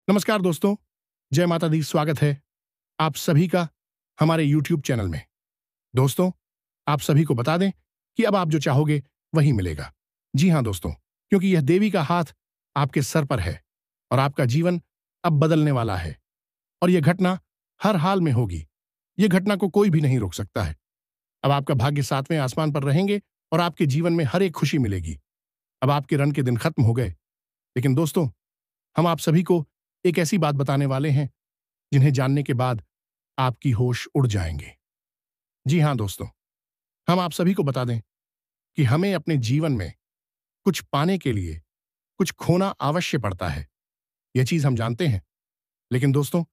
नमस्कार दोस्तों, जय माता दी। स्वागत है आप सभी का हमारे YouTube चैनल में। दोस्तों, आप सभी को बता दें कि अब आप जो चाहोगे वही मिलेगा। जी हां दोस्तों, क्योंकि यह देवी का हाथ आपके सर पर है और आपका जीवन अब बदलने वाला है और यह घटना हर हाल में होगी। यह घटना को कोई भी नहीं रोक सकता है। अब आपका भाग्य 7वें आसमान पर रहेंगे और आपके जीवन में हर एक खुशी मिलेगी। अब आपके रन के दिन खत्म हो गए, लेकिन दोस्तों, हम आप सभी को एक ऐसी बात बताने वाले हैं जिन्हें जानने के बाद आपकी होश उड़ जाएंगे। जी हां दोस्तों, हम आप सभी को बता दें कि हमें अपने जीवन में कुछ पाने के लिए कुछ खोना अवश्य पड़ता है। यह चीज हम जानते हैं, लेकिन दोस्तों,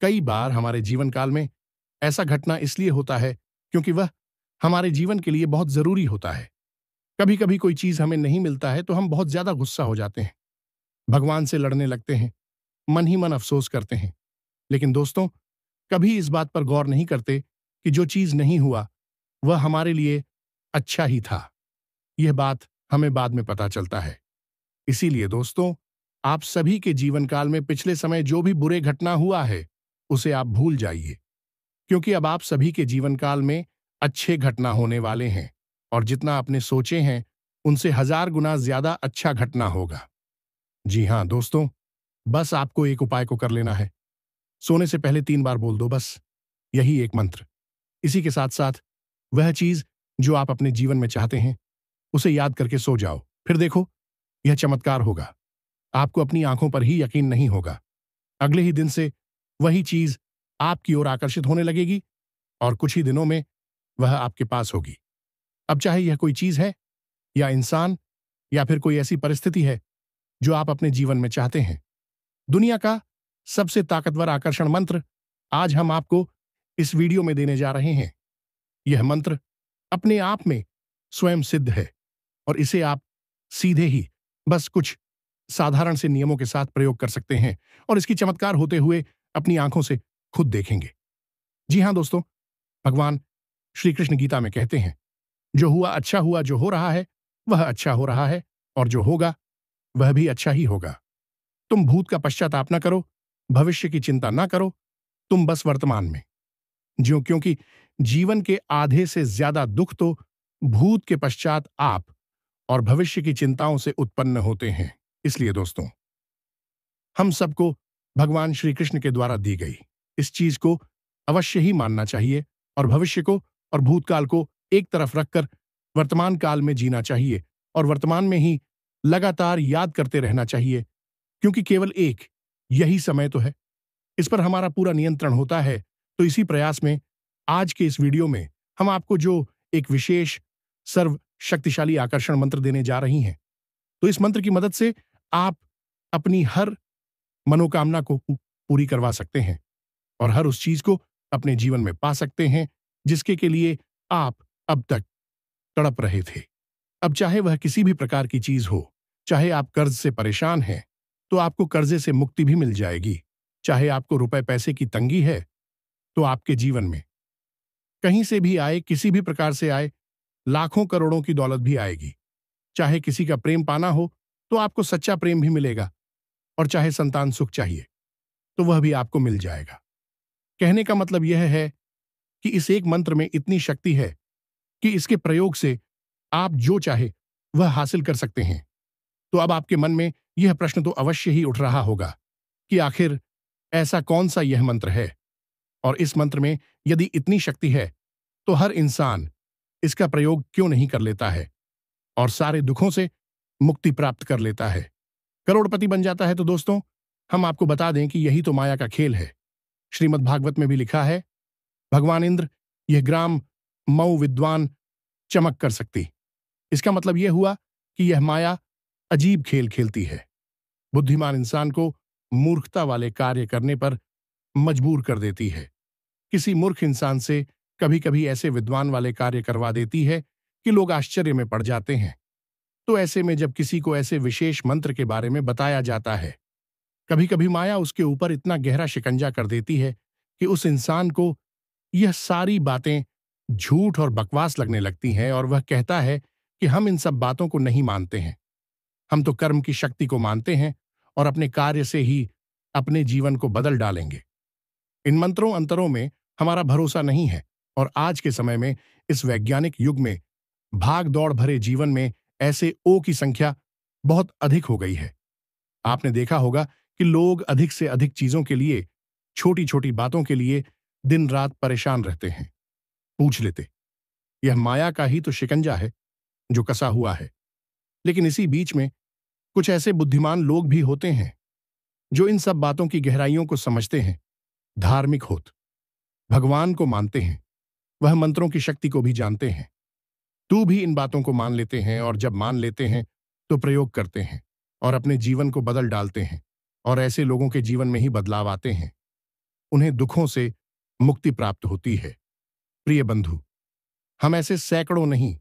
कई बार हमारे जीवन काल में ऐसा घटना इसलिए होता है क्योंकि वह हमारे जीवन के लिए बहुत जरूरी होता है। कभी कभी कोई चीज हमें नहीं मिलता है तो हम बहुत ज्यादा गुस्सा हो जाते हैं, भगवान से लड़ने लगते हैं, मन ही मन अफसोस करते हैं। लेकिन दोस्तों, कभी इस बात पर गौर नहीं करते कि जो चीज नहीं हुआ वह हमारे लिए अच्छा ही था। यह बात हमें बाद में पता चलता है। इसीलिए दोस्तों, आप सभी के जीवन काल में पिछले समय जो भी बुरे घटना हुआ है उसे आप भूल जाइए, क्योंकि अब आप सभी के जीवन काल में अच्छे घटना होने वाले हैं और जितना आपने सोचे हैं उनसे 1000 गुना ज्यादा अच्छा घटना होगा। जी हां दोस्तों, बस आपको एक उपाय को कर लेना है। सोने से पहले 3 बार बोल दो बस यही एक मंत्र। इसी के साथ साथ वह चीज जो आप अपने जीवन में चाहते हैं उसे याद करके सो जाओ। फिर देखो, यह चमत्कार होगा। आपको अपनी आंखों पर ही यकीन नहीं होगा। अगले ही दिन से वही चीज आपकी ओर आकर्षित होने लगेगी और कुछ ही दिनों में वह आपके पास होगी। अब चाहे यह कोई चीज है या इंसान या फिर कोई ऐसी परिस्थिति है जो आप अपने जीवन में चाहते हैं। दुनिया का सबसे ताकतवर आकर्षण मंत्र आज हम आपको इस वीडियो में देने जा रहे हैं। यह मंत्र अपने आप में स्वयं सिद्ध है और इसे आप सीधे ही बस कुछ साधारण से नियमों के साथ प्रयोग कर सकते हैं और इसकी चमत्कार होते हुए अपनी आंखों से खुद देखेंगे। जी हां दोस्तों, भगवान श्री कृष्ण गीता में कहते हैं, जो हुआ अच्छा हुआ, जो हो रहा है वह अच्छा हो रहा है और जो होगा वह भी अच्छा ही होगा। तुम भूत का पश्चाताप न करो, भविष्य की चिंता न करो, तुम बस वर्तमान में जियो, क्योंकि जीवन के आधे से ज्यादा दुख तो भूत के पश्चात आप और भविष्य की चिंताओं से उत्पन्न होते हैं। इसलिए दोस्तों, हम सबको भगवान श्री कृष्ण के द्वारा दी गई इस चीज को अवश्य ही मानना चाहिए और भविष्य को और भूतकाल को एक तरफ रखकर वर्तमान काल में जीना चाहिए और वर्तमान में ही लगातार याद करते रहना चाहिए, क्योंकि केवल एक यही समय तो है। इस पर हमारा पूरा नियंत्रण होता है। तो इसी प्रयास में आज के इस वीडियो में हम आपको जो एक विशेष सर्व शक्तिशाली आकर्षण मंत्र देने जा रही हैं, तो इस मंत्र की मदद से आप अपनी हर मनोकामना को पूरी करवा सकते हैं और हर उस चीज को अपने जीवन में पा सकते हैं जिसके के लिए आप अब तक तड़प रहे थे। अब चाहे वह किसी भी प्रकार की चीज हो, चाहे आप कर्ज से परेशान हैं तो आपको कर्जे से मुक्ति भी मिल जाएगी। चाहे आपको रुपए पैसे की तंगी है तो आपके जीवन में कहीं से भी आए, किसी भी प्रकार से आए, लाखों करोड़ों की दौलत भी आएगी। चाहे किसी का प्रेम पाना हो तो आपको सच्चा प्रेम भी मिलेगा और चाहे संतान सुख चाहिए तो वह भी आपको मिल जाएगा। कहने का मतलब यह है कि इस एक मंत्र में इतनी शक्ति है कि इसके प्रयोग से आप जो चाहे वह हासिल कर सकते हैं। तो अब आपके मन में यह प्रश्न तो अवश्य ही उठ रहा होगा कि आखिर ऐसा कौन सा यह मंत्र है और इस मंत्र में यदि इतनी शक्ति है तो हर इंसान इसका प्रयोग क्यों नहीं कर लेता है और सारे दुखों से मुक्ति प्राप्त कर लेता है, करोड़पति बन जाता है। तो दोस्तों, हम आपको बता दें कि यही तो माया का खेल है। श्रीमद् भागवत में भी लिखा है, भगवान इंद्र यह ग्राम मऊ विद्वान चमक कर सकती। इसका मतलब यह हुआ कि यह माया अजीब खेल खेलती है, बुद्धिमान इंसान को मूर्खता वाले कार्य करने पर मजबूर कर देती है। किसी मूर्ख इंसान से कभी कभी ऐसे विद्वान वाले कार्य करवा देती है कि लोग आश्चर्य में पड़ जाते हैं। तो ऐसे में जब किसी को ऐसे विशेष मंत्र के बारे में बताया जाता है, कभी कभी माया उसके ऊपर इतना गहरा शिकंजा कर देती है कि उस इंसान को यह सारी बातें झूठ और बकवास लगने लगती हैं और वह कहता है कि हम इन सब बातों को नहीं मानते हैं, हम तो कर्म की शक्ति को मानते हैं और अपने कार्य से ही अपने जीवन को बदल डालेंगे। इन मंत्रों अंतरों में हमारा भरोसा नहीं है और आज के समय में इस वैज्ञानिक युग में भाग दौड़ भरे जीवन में ऐसे ओ की संख्या बहुत अधिक हो गई है। आपने देखा होगा कि लोग अधिक से अधिक चीजों के लिए, छोटी छोटी बातों के लिए दिन रात परेशान रहते हैं। पूछ लेते, यह माया का ही तो शिकंजा है जो कसा हुआ है। लेकिन इसी बीच में कुछ ऐसे बुद्धिमान लोग भी होते हैं जो इन सब बातों की गहराइयों को समझते हैं, धार्मिक होत, भगवान को मानते हैं, वह मंत्रों की शक्ति को भी जानते हैं। तू भी इन बातों को मान लेते हैं और जब मान लेते हैं तो प्रयोग करते हैं और अपने जीवन को बदल डालते हैं और ऐसे लोगों के जीवन में ही बदलाव आते हैं। उन्हें दुखों से मुक्ति प्राप्त होती है। प्रिय बंधु, हम ऐसे सैकड़ों नहीं,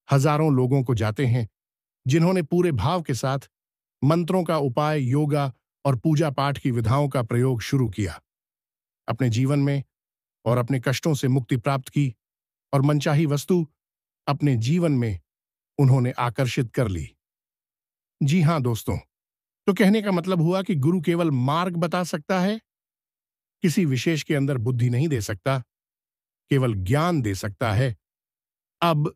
हजारों लोगों को जाते हैं जिन्होंने पूरे भाव के साथ मंत्रों का उपाय, योगा और पूजा पाठ की विधाओं का प्रयोग शुरू किया, अपने जीवन में और अपने कष्टों से मुक्ति प्राप्त की और मनचाही वस्तु अपने जीवन में उन्होंने आकर्षित कर ली। जी हां दोस्तों, तो कहने का मतलब हुआ कि गुरु केवल मार्ग बता सकता है, किसी विशेष के अंदर बुद्धि नहीं दे सकता, केवल ज्ञान दे सकता है। अब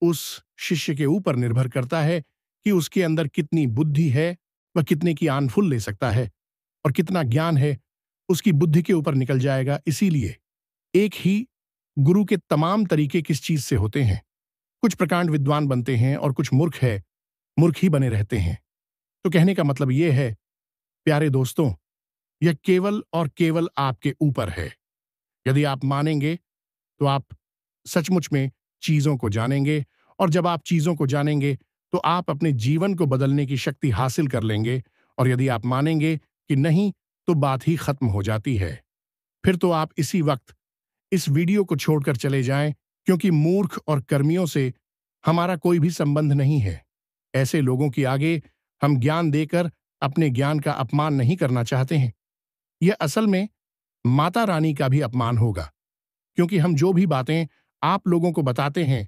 उस शिष्य के ऊपर निर्भर करता है कि उसके अंदर कितनी बुद्धि है, वह कितने की आनफुल ले सकता है, और कितना ज्ञान है उसकी बुद्धि के ऊपर निकल जाएगा। इसीलिए एक ही गुरु के तमाम तरीके किस चीज से होते हैं। कुछ प्रकांड विद्वान बनते हैं और कुछ मूर्ख ही बने रहते हैं। तो कहने का मतलब यह है प्यारे दोस्तों, यह केवल और केवल आपके ऊपर है। यदि आप मानेंगे तो आप सचमुच में चीजों को जानेंगे, और जब आप चीजों को जानेंगे तो आप अपने जीवन को बदलने की शक्ति हासिल कर लेंगे। और यदि आप मानेंगे कि नहीं, तो बात ही खत्म हो जाती है। फिर तो आप इसी वक्त इस वीडियो को छोड़कर चले जाएं, क्योंकि मूर्ख और कर्मियों से हमारा कोई भी संबंध नहीं है। ऐसे लोगों की आगे हम ज्ञान देकर अपने ज्ञान का अपमान नहीं करना चाहते हैं। यह असल में माता रानी का भी अपमान होगा, क्योंकि हम जो भी बातें आप लोगों को बताते हैं,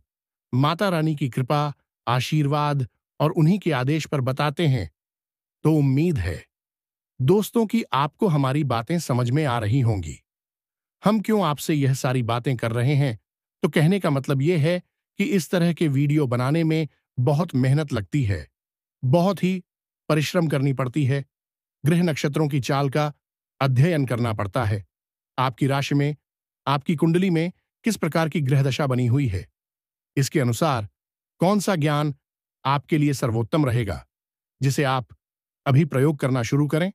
माता रानी की कृपा, आशीर्वाद और उन्हीं के आदेश पर बताते हैं। तो उम्मीद है दोस्तों कि आपको हमारी बातें समझ में आ रही होंगी। हम क्यों आपसे यह सारी बातें कर रहे हैं? तो कहने का मतलब यह है कि इस तरह के वीडियो बनाने में बहुत मेहनत लगती है, बहुत ही परिश्रम करनी पड़ती है। ग्रह नक्षत्रों की चाल का अध्ययन करना पड़ता है। आपकी राशि में, आपकी कुंडली में किस प्रकार की ग्रह दशा बनी हुई है, इसके अनुसार कौन सा ज्ञान आपके लिए सर्वोत्तम रहेगा, जिसे आप अभी प्रयोग करना शुरू करें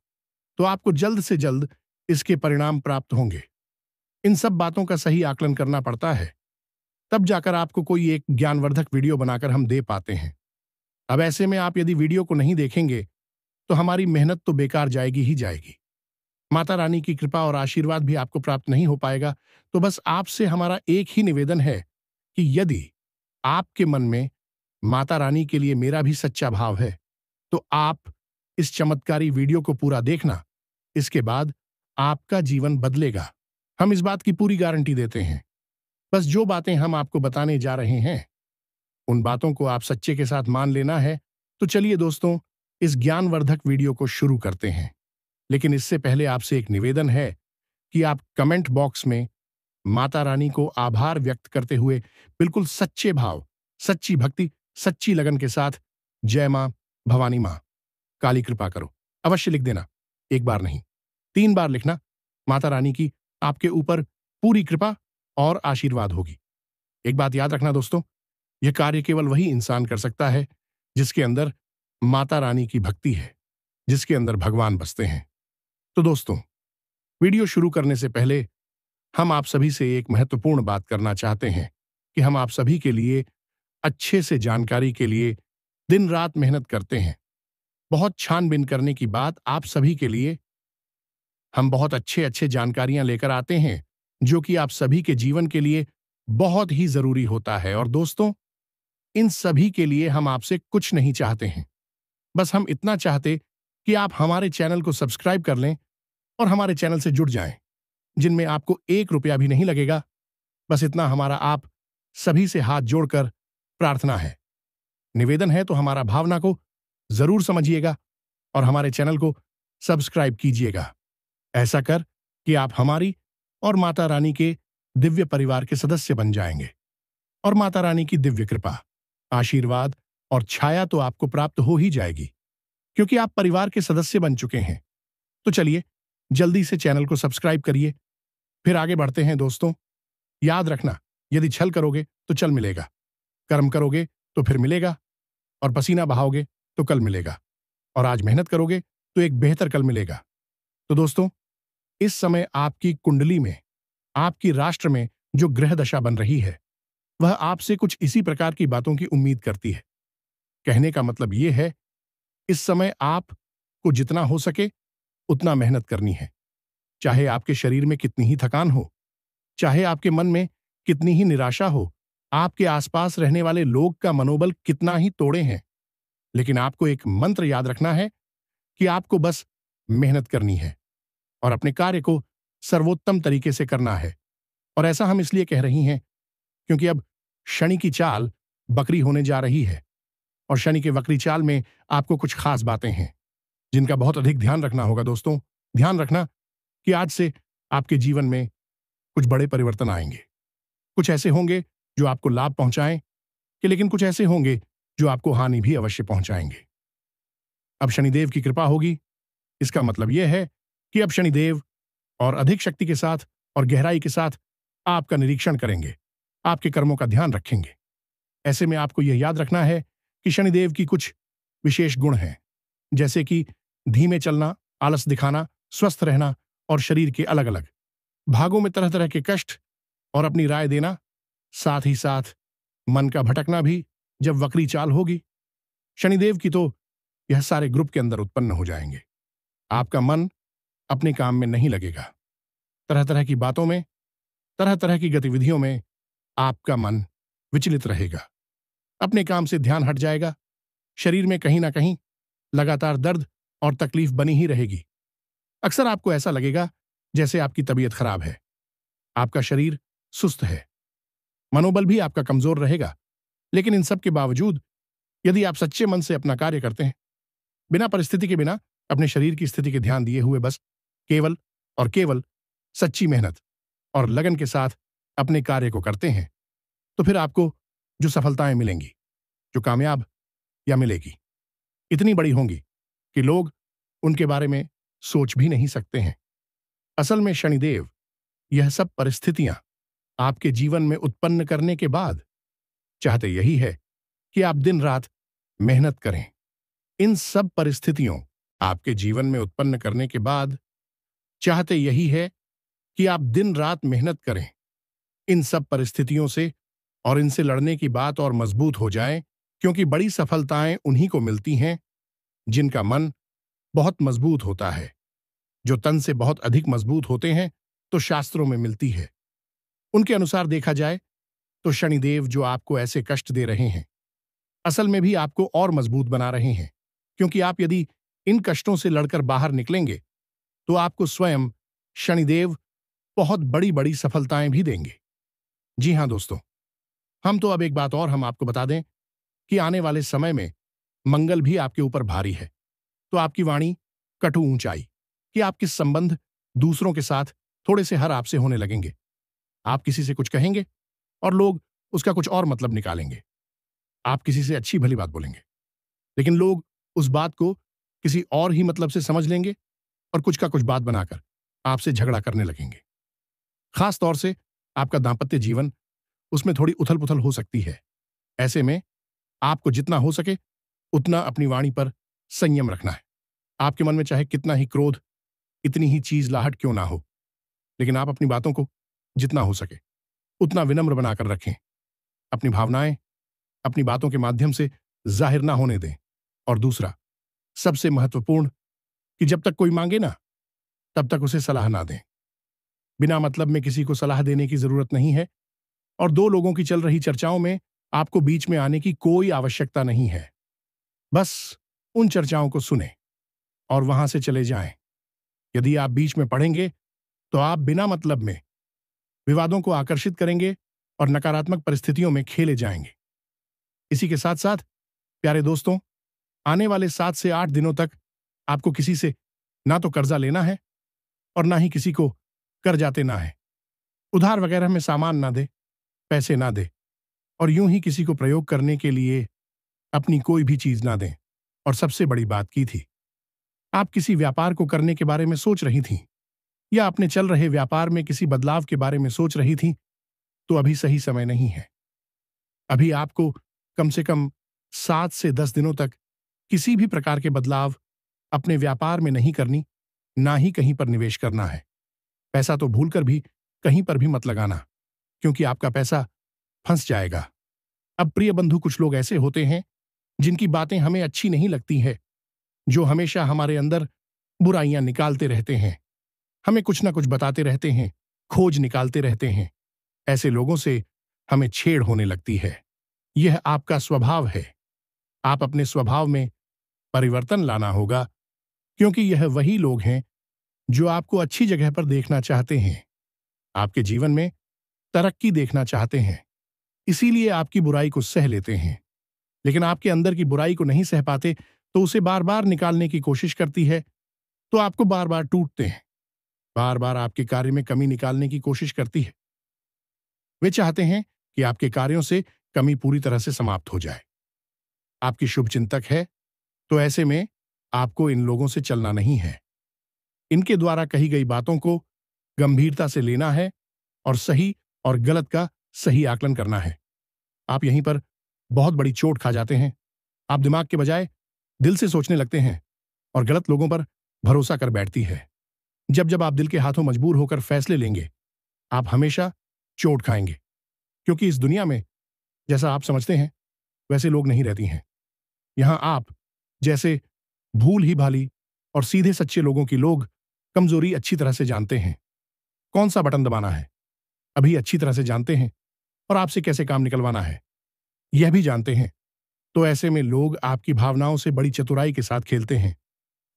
तो आपको जल्द से जल्द इसके परिणाम प्राप्त होंगे। इन सब बातों का सही आकलन करना पड़ता है, तब जाकर आपको कोई एक ज्ञानवर्धक वीडियो बनाकर हम दे पाते हैं। अब ऐसे में आप यदि वीडियो को नहीं देखेंगे तो हमारी मेहनत तो बेकार जाएगी ही जाएगी। माता रानी की कृपा और आशीर्वाद भी आपको प्राप्त नहीं हो पाएगा। तो बस आपसे हमारा एक ही निवेदन है कि यदि आपके मन में माता रानी के लिए मेरा भी सच्चा भाव है तो आप इस चमत्कारी वीडियो को पूरा देखना। इसके बाद आपका जीवन बदलेगा। हम इस बात की पूरी गारंटी देते हैं। बस जो बातें हम आपको बताने जा रहे हैं, उन बातों को आप सच्चे के साथ मान लेना है। तो चलिए दोस्तों, इस ज्ञानवर्धक वीडियो को शुरू करते हैं। लेकिन इससे पहले आपसे एक निवेदन है कि आप कमेंट बॉक्स में माता रानी को आभार व्यक्त करते हुए बिल्कुल सच्चे भाव, सच्ची भक्ति, सच्ची लगन के साथ जय मां, भवानी मां, काली कृपा करो अवश्य लिख देना। एक बार नहीं, 3 बार लिखना। माता रानी की आपके ऊपर पूरी कृपा और आशीर्वाद होगी। एक बात याद रखना दोस्तों, यह कार्य केवल वही इंसान कर सकता है जिसके अंदर माता रानी की भक्ति है, जिसके अंदर भगवान बसते हैं। तो दोस्तों, वीडियो शुरू करने से पहले हम आप सभी से एक महत्वपूर्ण बात करना चाहते हैं कि हम आप सभी के लिए अच्छे से जानकारी के लिए दिन रात मेहनत करते हैं। बहुत छानबीन करने की बात आप सभी के लिए हम बहुत अच्छे अच्छे जानकारियां लेकर आते हैं, जो कि आप सभी के जीवन के लिए बहुत ही जरूरी होता है। और दोस्तों, इन सभी के लिए हम आपसे कुछ नहीं चाहते हैं। बस हम इतना चाहते कि आप हमारे चैनल को सब्सक्राइब कर लें और हमारे चैनल से जुड़ जाएं, जिनमें आपको 1 रुपया भी नहीं लगेगा। बस इतना हमारा आप सभी से हाथ जोड़कर प्रार्थना है, निवेदन है। तो हमारा भावना को जरूर समझिएगा और हमारे चैनल को सब्सक्राइब कीजिएगा। ऐसा कर कि आप हमारी और माता रानी के दिव्य परिवार के सदस्य बन जाएंगे और माता रानी की दिव्य कृपा, आशीर्वाद और छाया तो आपको प्राप्त हो ही जाएगी, क्योंकि आप परिवार के सदस्य बन चुके हैं। तो चलिए जल्दी से चैनल को सब्सक्राइब करिए। फिर आगे बढ़ते हैं दोस्तों। याद रखना, यदि छल करोगे तो चल मिलेगा, कर्म करोगे तो फिर मिलेगा, और पसीना बहाओगे तो कल मिलेगा, और आज मेहनत करोगे तो एक बेहतर कल मिलेगा। तो दोस्तों, इस समय आपकी कुंडली में, आपकी राष्ट्र में जो ग्रह दशा बन रही है, वह आपसे कुछ इसी प्रकार की बातों की उम्मीद करती है। कहने का मतलब यह है, इस समय आपको जितना हो सके उतना मेहनत करनी है। चाहे आपके शरीर में कितनी ही थकान हो, चाहे आपके मन में कितनी ही निराशा हो, आपके आसपास रहने वाले लोग का मनोबल कितना ही तोड़े हैं, लेकिन आपको एक मंत्र याद रखना है कि आपको बस मेहनत करनी है और अपने कार्य को सर्वोत्तम तरीके से करना है। और ऐसा हम इसलिए कह रही हैं क्योंकि अब शनि की चाल बकरी होने जा रही है, और शनि के वक्री चाल में आपको कुछ खास बातें हैं जिनका बहुत अधिक ध्यान रखना होगा। दोस्तों, ध्यान रखना कि आज से आपके जीवन में कुछ बड़े परिवर्तन आएंगे। कुछ ऐसे होंगे जो आपको लाभ पहुंचाएं, लेकिन कुछ ऐसे होंगे जो आपको हानि भी अवश्य पहुंचाएंगे। अब शनिदेव की कृपा होगी, इसका मतलब यह है कि अब शनिदेव और अधिक शक्ति के साथ और गहराई के साथ आपका निरीक्षण करेंगे, आपके कर्मों का ध्यान रखेंगे। ऐसे में आपको यह याद रखना है कि शनिदेव की कुछ विशेष गुण हैं, जैसे कि धीमे चलना, आलस दिखाना, स्वस्थ रहना और शरीर के अलग अलग भागों में तरह तरह के कष्ट और अपनी राय देना, साथ ही साथ मन का भटकना भी जब वक्री चाल होगी शनिदेव की, तो यह सारे ग्रुप के अंदर उत्पन्न हो जाएंगे। आपका मन अपने काम में नहीं लगेगा, तरह तरह की बातों में, तरह तरह की गतिविधियों में आपका मन विचलित रहेगा, अपने काम से ध्यान हट जाएगा, शरीर में कहीं ना कहीं लगातार दर्द और तकलीफ बनी ही रहेगी। अक्सर आपको ऐसा लगेगा जैसे आपकी तबीयत खराब है, आपका शरीर सुस्त है, मनोबल भी आपका कमजोर रहेगा। लेकिन इन सब के बावजूद यदि आप सच्चे मन से अपना कार्य करते हैं, बिना परिस्थिति के, बिना अपने शरीर की स्थिति के ध्यान दिए हुए, बस केवल और केवल सच्ची मेहनत और लगन के साथ अपने कार्य को करते हैं, तो फिर आपको जो सफलताएं मिलेंगी, जो कामयाब या मिलेगी, इतनी बड़ी होंगी कि लोग उनके बारे में सोच भी नहीं सकते हैं। असल में शनिदेव यह सब परिस्थितियां आपके जीवन में उत्पन्न करने के बाद चाहते यही है कि आप दिन रात मेहनत करें। इन सब परिस्थितियों आपके जीवन में उत्पन्न करने के बाद चाहते यही है कि आप दिन रात मेहनत करें, इन सब परिस्थितियों से, और इनसे लड़ने की बात और मजबूत हो जाए, क्योंकि बड़ी सफलताएं उन्हीं को मिलती हैं जिनका मन बहुत मजबूत होता है। जो तन से बहुत अधिक मजबूत होते हैं तो शास्त्रों में मिलती है। उनके अनुसार देखा जाए तो शनिदेव जो आपको ऐसे कष्ट दे रहे हैं, असल में भी आपको और मजबूत बना रहे हैं, क्योंकि आप यदि इन कष्टों से लड़कर बाहर निकलेंगे तो आपको स्वयं शनिदेव बहुत बड़ी बड़ी सफलताएं भी देंगे। जी हां दोस्तों, हम तो अब एक बात और हम आपको बता दें कि आने वाले समय में मंगल भी आपके ऊपर भारी है, तो आपकी वाणी कटु ऊंचाई कि आपके संबंध दूसरों के साथ थोड़े से हर आपसे होने लगेंगे। आप किसी से कुछ कहेंगे और लोग उसका कुछ और मतलब निकालेंगे। आप किसी से अच्छी भली बात बोलेंगे, लेकिन लोग उस बात को किसी और ही मतलब से समझ लेंगे और कुछ का कुछ बात बनाकर आपसे झगड़ा करने लगेंगे। खास तौर से आपका दांपत्य जीवन, उसमें थोड़ी उथल पुथल हो सकती है। ऐसे में आपको जितना हो सके उतना अपनी वाणी पर संयम रखना है। आपके मन में चाहे कितना ही क्रोध, इतनी ही चीजलाहट क्यों ना हो, लेकिन आप अपनी बातों को जितना हो सके उतना विनम्र बनाकर रखें। अपनी भावनाएं अपनी बातों के माध्यम से जाहिर ना होने दें। और दूसरा, सबसे महत्वपूर्ण, कि जब तक कोई मांगे ना, तब तक उसे सलाह ना दें। बिना मतलब में किसी को सलाह देने की जरूरत नहीं है, और दो लोगों की चल रही चर्चाओं में आपको बीच में आने की कोई आवश्यकता नहीं है। बस उन चर्चाओं को सुने और वहां से चले जाएं। यदि आप बीच में पड़ेंगे तो आप बिना मतलब में विवादों को आकर्षित करेंगे और नकारात्मक परिस्थितियों में खेले जाएंगे। इसी के साथ साथ प्यारे दोस्तों, आने वाले 7 से 8 दिनों तक आपको किसी से ना तो कर्जा लेना है और ना ही किसी को कर्जाते ना है। उधार वगैरह में सामान ना दे, पैसे ना दे, और यूं ही किसी को प्रयोग करने के लिए अपनी कोई भी चीज ना दें। और सबसे बड़ी बात की थी, आप किसी व्यापार को करने के बारे में सोच रही थीं या अपने चल रहे व्यापार में किसी बदलाव के बारे में सोच रही थीं, तो अभी सही समय नहीं है। अभी आपको कम से कम 7 से 10 दिनों तक किसी भी प्रकार के बदलाव अपने व्यापार में नहीं करनी, ना ही कहीं पर निवेश करना है। पैसा तो भूलकर भी कहीं पर भी मत लगाना, क्योंकि आपका पैसा फंस जाएगा। अब प्रिय बंधु, कुछ लोग ऐसे होते हैं जिनकी बातें हमें अच्छी नहीं लगती है, जो हमेशा हमारे अंदर बुराइयां निकालते रहते हैं, हमें कुछ ना कुछ बताते रहते हैं, खोज निकालते रहते हैं। ऐसे लोगों से हमें छेड़ होने लगती है। यह आपका स्वभाव है। आप अपने स्वभाव में परिवर्तन लाना होगा, क्योंकि यह वही लोग हैं जो आपको अच्छी जगह पर देखना चाहते हैं, आपके जीवन में तरक्की देखना चाहते हैं, इसीलिए आपकी बुराई को सह लेते हैं। लेकिन आपके अंदर की बुराई को नहीं सह पाते, तो उसे बार बार निकालने की कोशिश करती है, तो आपको बार बार टूटते हैं, बार बार आपके कार्य में कमी निकालने की कोशिश करती है। वे चाहते हैं कि आपके कार्यों से कमी पूरी तरह से समाप्त हो जाए। आपकी शुभचिंतक है, तो ऐसे में आपको इन लोगों से चलना नहीं है। इनके द्वारा कही गई बातों को गंभीरता से लेना है और सही और गलत का सही आकलन करना है। आप यहीं पर बहुत बड़ी चोट खा जाते हैं। आप दिमाग के बजाय दिल से सोचने लगते हैं और गलत लोगों पर भरोसा कर बैठती है। जब जब आप दिल के हाथों मजबूर होकर फैसले लेंगे, आप हमेशा चोट खाएंगे, क्योंकि इस दुनिया में जैसा आप समझते हैं वैसे लोग नहीं रहती हैं। यहां आप जैसे भूल ही भाली और सीधे सच्चे लोगों की लोग कमजोरी अच्छी तरह से जानते हैं। कौन सा बटन दबाना है अभी अच्छी तरह से जानते हैं, और आपसे कैसे काम निकलवाना है यह भी जानते हैं। तो ऐसे में लोग आपकी भावनाओं से बड़ी चतुराई के साथ खेलते हैं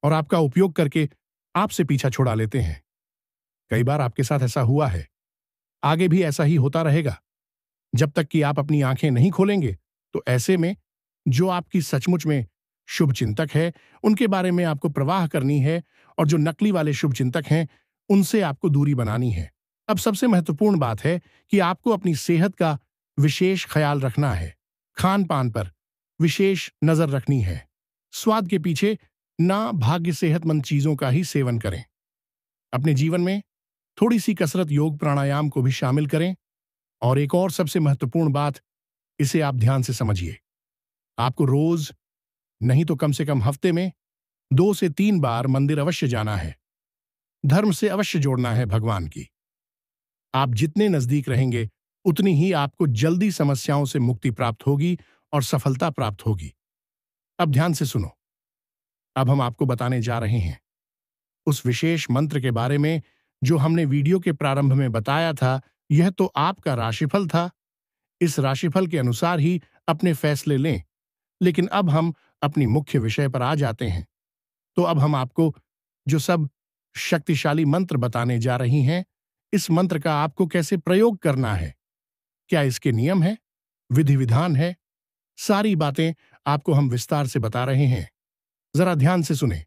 और आपका उपयोग करके आपसे पीछा छुड़ा लेते हैं। कई बार आपके साथ ऐसा हुआ है, आगे भी ऐसा ही होता रहेगा। जब तक कि आप अपनी आंखें नहीं खोलेंगे, तो ऐसे में जो आपकी सचमुच में शुभचिंतक है, उनके बारे में आपको परवाह करनी है, और जो नकली वाले शुभचिंतक हैं, उनसे आपको दूरी बनानी है। अब सबसे महत्वपूर्ण बात है कि आपको अपनी सेहत का विशेष ख्याल रखना है। खान पान पर विशेष नजर रखनी है। स्वाद के पीछे ना भाग्य सेहतमंद चीजों का ही सेवन करें। अपने जीवन में थोड़ी सी कसरत, योग, प्राणायाम को भी शामिल करें। और एक और सबसे महत्वपूर्ण बात, इसे आप ध्यान से समझिए। आपको रोज नहीं तो कम से कम हफ्ते में 2 से 3 बार मंदिर अवश्य जाना है। धर्म से अवश्य जोड़ना है भगवान की। आप जितने नजदीक रहेंगे, उतनी ही आपको जल्दी समस्याओं से मुक्ति प्राप्त होगी और सफलता प्राप्त होगी। अब ध्यान से सुनो। अब हम आपको बताने जा रहे हैं उस विशेष मंत्र के बारे में जो हमने वीडियो के प्रारंभ में बताया था। यह तो आपका राशिफल था। इस राशिफल के अनुसार ही अपने फैसले लें। लेकिन अब हम अपनी मुख्य विषय पर आ जाते हैं। तो अब हम आपको जो सब शक्तिशाली मंत्र बताने जा रही हैं, इस मंत्र का आपको कैसे प्रयोग करना है, क्या इसके नियम है, विधि विधान है, सारी बातें आपको हम विस्तार से बता रहे हैं। जरा ध्यान से सुने।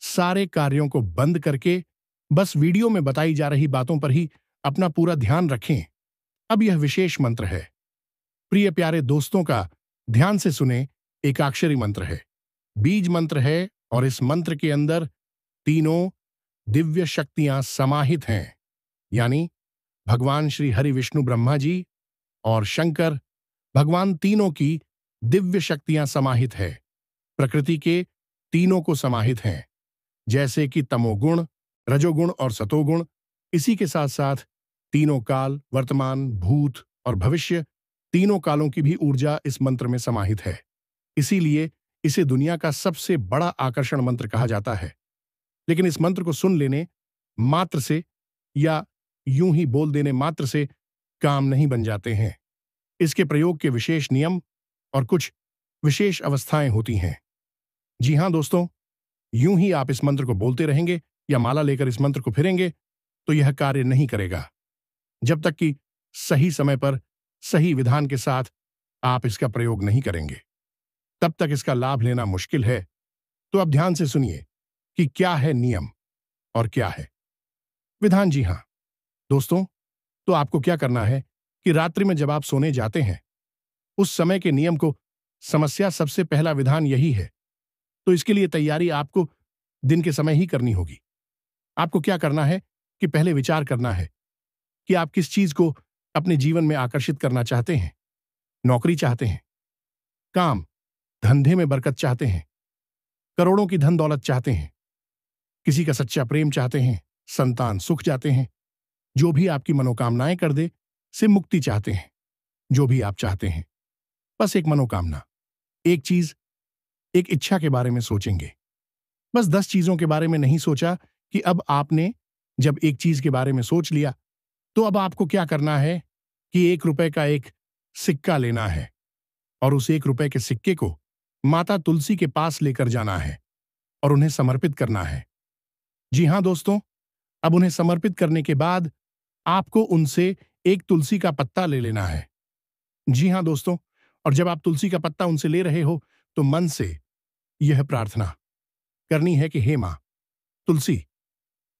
सारे कार्यों को बंद करके बस वीडियो में बताई जा रही बातों पर ही अपना पूरा ध्यान रखें। अब यह विशेष मंत्र है, प्रिय प्यारे दोस्तों का ध्यान से सुने, एकाक्षरी मंत्र है, बीज मंत्र है, और इस मंत्र के अंदर तीनों दिव्य शक्तियां समाहित हैं। यानी भगवान श्री हरि विष्णु ब्रह्मा जी और शंकर भगवान तीनों की दिव्य शक्तियां समाहित है। प्रकृति के तीनों को समाहित हैं, जैसे कि तमोगुण, रजोगुण और सतोगुण। इसी के साथ साथ तीनों काल, वर्तमान, भूत और भविष्य, तीनों कालों की भी ऊर्जा इस मंत्र में समाहित है। इसीलिए इसे दुनिया का सबसे बड़ा आकर्षण मंत्र कहा जाता है। लेकिन इस मंत्र को सुन लेने मात्र से या यूं ही बोल देने मात्र से काम नहीं बन जाते हैं। इसके प्रयोग के विशेष नियम और कुछ विशेष अवस्थाएं होती हैं। जी हां दोस्तों, यूं ही आप इस मंत्र को बोलते रहेंगे या माला लेकर इस मंत्र को फिरेंगे तो यह कार्य नहीं करेगा। जब तक कि सही समय पर सही विधान के साथ आप इसका प्रयोग नहीं करेंगे, तब तक इसका लाभ लेना मुश्किल है। तो अब ध्यान से सुनिए कि क्या है नियम और क्या है। विधान, जी हाँ दोस्तों, तो आपको क्या करना है कि रात्रि में जब आप सोने जाते हैं उस समय के नियम को समस्या सबसे पहला विधान यही है। तो इसके लिए तैयारी आपको दिन के समय ही करनी होगी। आपको क्या करना है कि पहले विचार करना है कि आप किस चीज को अपने जीवन में आकर्षित करना चाहते हैं। नौकरी चाहते हैं, काम धंधे में बरकत चाहते हैं, करोड़ों की धन दौलत चाहते हैं, किसी का सच्चा प्रेम चाहते हैं, संतान सुख चाहते हैं, जो भी आपकी मनोकामनाएं कर दे से मुक्ति चाहते हैं। जो भी आप चाहते हैं, बस एक मनोकामना, एक चीज, एक इच्छा के बारे में सोचेंगे। बस 10 चीजों के बारे में नहीं सोचा कि अब आपने जब एक चीज के बारे में सोच लिया तो अब आपको क्या करना है कि 1 रुपए का एक सिक्का लेना है और उस 1 रुपए के सिक्के को माता तुलसी के पास लेकर जाना है और उन्हें समर्पित करना है। जी हां दोस्तों, अब उन्हें समर्पित करने के बाद आपको उनसे एक तुलसी का पत्ता ले लेना है। जी हां दोस्तों, और जब आप तुलसी का पत्ता उनसे ले रहे हो तो मन से यह प्रार्थना करनी है कि हे मां तुलसी,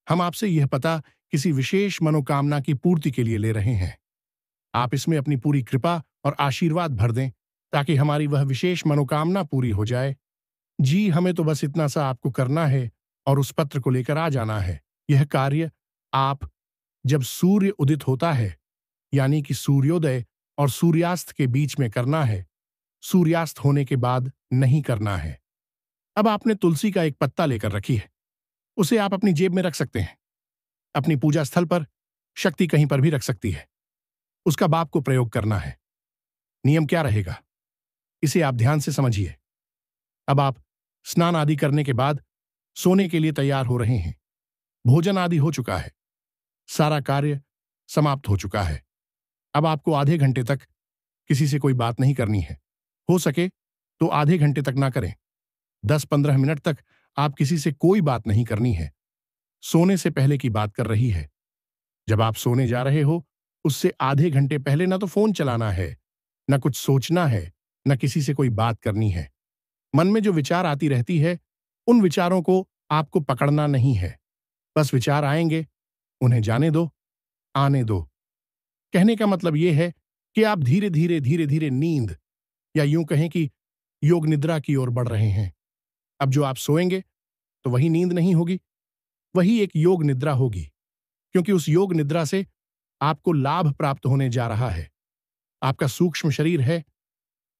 हम आपसे यह पता किसी विशेष मनोकामना की पूर्ति के लिए ले रहे हैं। आप इसमें अपनी पूरी कृपा और आशीर्वाद भर दें ताकि हमारी वह विशेष मनोकामना पूरी हो जाए। जी, हमें तो बस इतना सा आपको करना है और उस पत्र को लेकर आ जाना है। यह कार्य आप जब सूर्य उदित होता है, यानी कि सूर्योदय और सूर्यास्त के बीच में करना है, सूर्यास्त होने के बाद नहीं करना है। अब आपने तुलसी का एक पत्ता लेकर रखी है, उसे आप अपनी जेब में रख सकते हैं। अपनी पूजा स्थल पर, शक्ति कहीं पर भी रख सकती है। उसका बाप को प्रयोग करना है। नियम क्या रहेगा, इसे आप ध्यान से समझिए। अब आप स्नान आदि करने के बाद सोने के लिए तैयार हो रहे हैं। भोजन आदि हो चुका है, सारा कार्य समाप्त हो चुका है। अब आपको आधे घंटे तक किसी से कोई बात नहीं करनी है। हो सके तो आधे घंटे तक ना करें, 10-15 मिनट तक आप किसी से कोई बात नहीं करनी है। सोने से पहले की बात कर रही है। जब आप सोने जा रहे हो उससे आधे घंटे पहले ना तो फोन चलाना है, ना कुछ सोचना है, ना किसी से कोई बात करनी है। मन में जो विचार आती रहती है उन विचारों को आपको पकड़ना नहीं है। बस विचार आएंगे, उन्हें जाने दो, आने दो। कहने का मतलब यह है कि आप धीरे धीरे धीरे धीरे नींद, या यूं कहें कि योग निद्रा की ओर बढ़ रहे हैं। अब जो आप सोएंगे तो वही नींद नहीं होगी, वही एक योग निद्रा होगी, क्योंकि उस योग निद्रा से आपको लाभ प्राप्त होने जा रहा है। आपका सूक्ष्म शरीर है,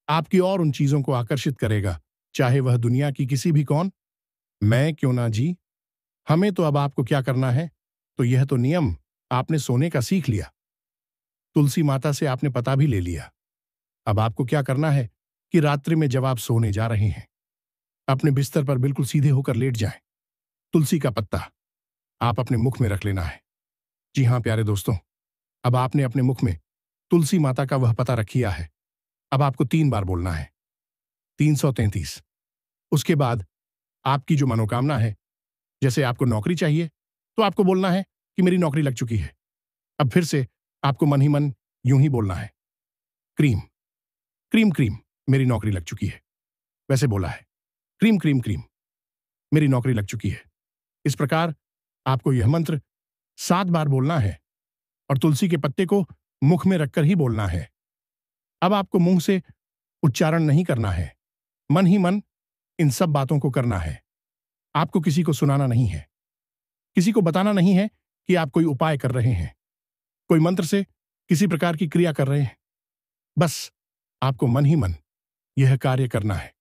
आपकी और उन चीजों को आकर्षित करेगा, चाहे वह दुनिया की किसी भी कौन, मैं क्यों ना जी। हमें तो अब आपको क्या करना है, तो यह तो नियम आपने सोने का सीख लिया, तुलसी माता से आपने पता भी ले लिया। अब आपको क्या करना है कि रात्रि में जब आप सोने जा रहे हैं अपने बिस्तर पर बिल्कुल सीधे होकर लेट जाएं। तुलसी का पत्ता आप अपने मुख में रख लेना है। जी हां प्यारे दोस्तों, अब आपने अपने मुख में तुलसी माता का वह पता रख लिया है। अब आपको 3 बार बोलना है, 333। उसके बाद आपकी जो मनोकामना है, जैसे आपको नौकरी चाहिए तो आपको बोलना है कि मेरी नौकरी लग चुकी है। अब फिर से आपको मन ही मन यूं ही बोलना है, क्रीम क्रीम क्रीम मेरी नौकरी लग चुकी है। वैसे बोला है, क्रीम क्रीम क्रीम मेरी नौकरी लग चुकी है। इस प्रकार आपको यह मंत्र 7 बार बोलना है और तुलसी के पत्ते को मुख में रखकर ही बोलना है। अब आपको मुंह से उच्चारण नहीं करना है, मन ही मन इन सब बातों को करना है। आपको किसी को सुनाना नहीं है, किसी को बताना नहीं है कि आप कोई उपाय कर रहे हैं, कोई मंत्र से किसी प्रकार की क्रिया कर रहे हैं। बस आपको मन ही मन यह कार्य करना है।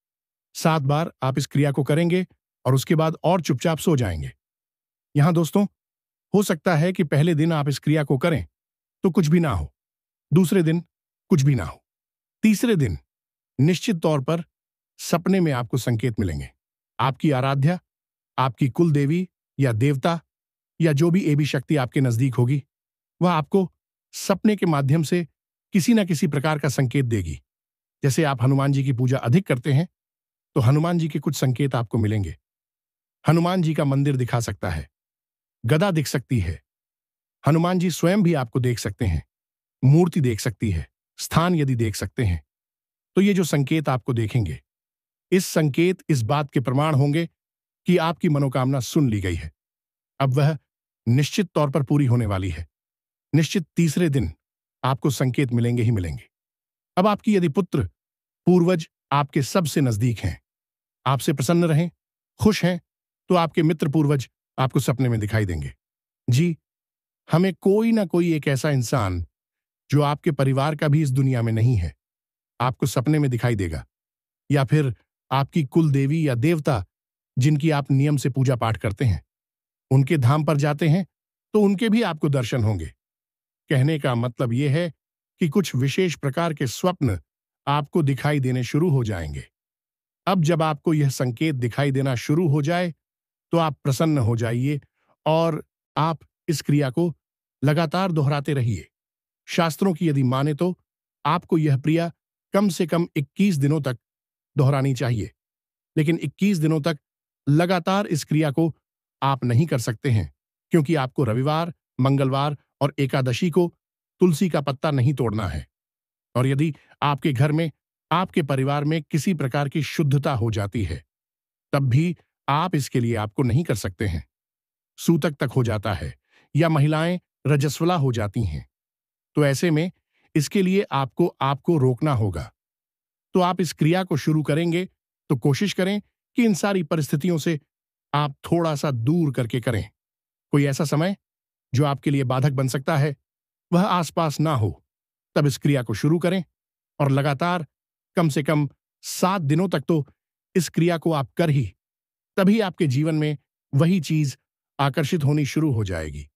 7 बार आप इस क्रिया को करेंगे और उसके बाद और चुपचाप सो जाएंगे। यहां दोस्तों, हो सकता है कि पहले दिन आप इस क्रिया को करें तो कुछ भी ना हो, दूसरे दिन कुछ भी ना हो, तीसरे दिन निश्चित तौर पर सपने में आपको संकेत मिलेंगे। आपकी आराध्या, आपकी कुल देवी या देवता या जो भी एबी शक्ति आपके नजदीक होगी, वह आपको सपने के माध्यम से किसी न किसी प्रकार का संकेत देगी। जैसे आप हनुमान जी की पूजा अधिक करते हैं तो हनुमान जी के कुछ संकेत आपको मिलेंगे। हनुमान जी का मंदिर दिखा सकता है, गदा दिख सकती है, हनुमान जी स्वयं भी आपको देख सकते हैं, मूर्ति देख सकती है, स्थान यदि देख सकते हैं तो ये जो संकेत आपको देखेंगे, इस संकेत इस बात के प्रमाण होंगे कि आपकी मनोकामना सुन ली गई है। अब वह निश्चित तौर पर पूरी होने वाली है। निश्चित तीसरे दिन आपको संकेत मिलेंगे ही मिलेंगे। अब आपकी यदि पुत्र पूर्वज आपके सबसे नजदीक हैं, आपसे प्रसन्न रहें, खुश हैं, तो आपके मित्र पूर्वज आपको सपने में दिखाई देंगे। जी, हमें कोई ना कोई एक ऐसा इंसान जो आपके परिवार का भी इस दुनिया में नहीं है, आपको सपने में दिखाई देगा। या फिर आपकी कुल देवी या देवता जिनकी आप नियम से पूजा पाठ करते हैं, उनके धाम पर जाते हैं तो उनके भी आपको दर्शन होंगे। कहने का मतलब यह है कि कुछ विशेष प्रकार के स्वप्न आपको दिखाई देने शुरू हो जाएंगे। अब जब आपको यह संकेत दिखाई देना शुरू हो जाए तो आप प्रसन्न हो जाइए और आप इस क्रिया को लगातार दोहराते रहिए। शास्त्रों की यदि माने तो आपको यह क्रिया कम से कम 21 दिनों तक दोहरानी चाहिए, लेकिन 21 दिनों तक लगातार इस क्रिया को आप नहीं कर सकते हैं, क्योंकि आपको रविवार, मंगलवार और एकादशी को तुलसी का पत्ता नहीं तोड़ना है। और यदि आपके घर में, आपके परिवार में किसी प्रकार की शुद्धता हो जाती है, तब भी आप इसके लिए आपको नहीं कर सकते हैं। सूतक तक हो जाता है या महिलाएं रजस्वला हो जाती हैं, तो ऐसे में इसके लिए आपको आपको रोकना होगा। तो आप इस क्रिया को शुरू करेंगे तो कोशिश करें कि इन सारी परिस्थितियों से आप थोड़ा सा दूर करके करें। कोई ऐसा समय जो आपके लिए बाधक बन सकता है, वह आसपास ना हो, तब इस क्रिया को शुरू करें और लगातार कम से कम 7 दिनों तक तो इस क्रिया को आप कर ही, तभी आपके जीवन में वही चीज आकर्षित होनी शुरू हो जाएगी।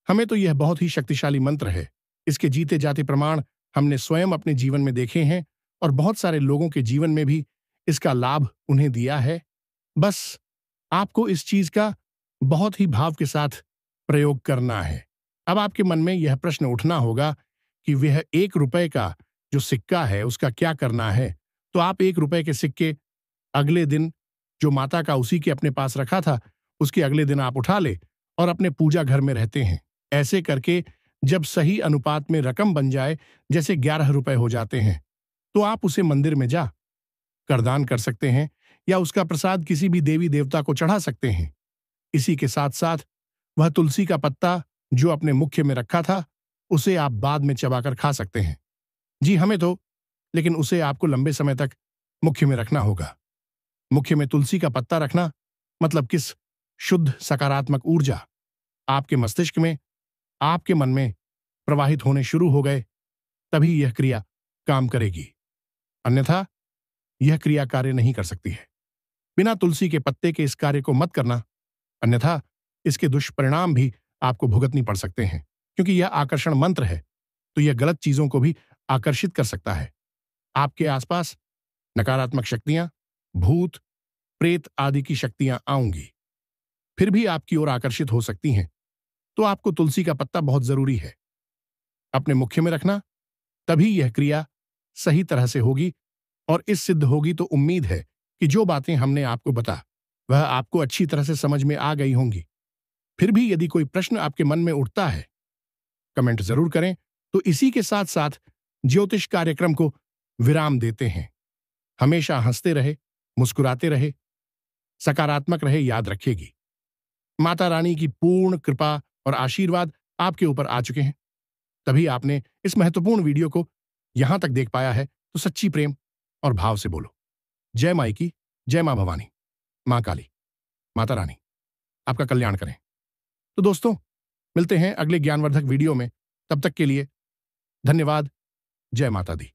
हमें तो यह बहुत ही शक्तिशाली मंत्र है। इसके जीते जाते प्रमाण हमने स्वयं अपने जीवन में देखे हैं और बहुत सारे लोगों के जीवन में भी इसका लाभ उन्हें दिया है। बस आपको इस चीज का बहुत ही भाव के साथ प्रयोग करना है। अब आपके मन में यह प्रश्न उठना होगा कि वह 1 रुपए का जो सिक्का है उसका क्या करना है। तो आप 1 रुपए के सिक्के अगले दिन जो माता का उसी के अपने पास रखा था, उसके अगले दिन आप उठा ले और अपने पूजा घर में रहते हैं। ऐसे करके जब सही अनुपात में रकम बन जाए, जैसे 11 रुपए हो जाते हैं, तो आप उसे मंदिर में जा कर दान कर सकते हैं या उसका प्रसाद किसी भी देवी देवता को चढ़ा सकते हैं। इसी के साथ साथ वह तुलसी का पत्ता जो अपने मुख्य में रखा था, उसे आप बाद में चबाकर खा सकते हैं। जी, हमें तो, लेकिन उसे आपको लंबे समय तक मुख्य में रखना होगा। मुख्य में तुलसी का पत्ता रखना मतलब किस शुद्ध सकारात्मक ऊर्जा आपके मस्तिष्क में, आपके मन में प्रवाहित होने शुरू हो गए, तभी यह क्रिया काम करेगी। अन्यथा यह क्रिया कार्य नहीं कर सकती है। बिना तुलसी के पत्ते के इस कार्य को मत करना, अन्यथा इसके दुष्परिणाम भी आपको भुगतनी पड़ सकते हैं। क्योंकि यह आकर्षण मंत्र है, तो यह गलत चीजों को भी आकर्षित कर सकता है। आपके आसपास नकारात्मक शक्तियां, भूत, प्रेत आदि की शक्तियां आऊंगी, फिर भी आपकी ओर आकर्षित हो सकती हैं। तो आपको तुलसी का पत्ता बहुत जरूरी है अपने मुख्य में रखना, तभी यह क्रिया सही तरह से होगी। और इस सिद्ध होगी तो उम्मीद है कि जो बातें हमने आपको बता, वह आपको अच्छी तरह से समझ में आ गई होंगी। फिर भी यदि कोई प्रश्न आपके मन में उठता है, कमेंट जरूर करें। तो इसी के साथ साथ ज्योतिष कार्यक्रम को विराम देते हैं। हमेशा हंसते रहे, मुस्कुराते रहे, सकारात्मक रहे, याद रखेगी। माता रानी की पूर्ण कृपा और आशीर्वाद आपके ऊपर आ चुके हैं, तभी आपने इस महत्वपूर्ण वीडियो को यहां तक देख पाया है। तो सच्ची प्रेम और भाव से बोलो, जय माई की, जय मां भवानी, मां काली, माता रानी आपका कल्याण करें। तो दोस्तों, मिलते हैं अगले ज्ञानवर्धक वीडियो में। तब तक के लिए धन्यवाद। जय माता दी।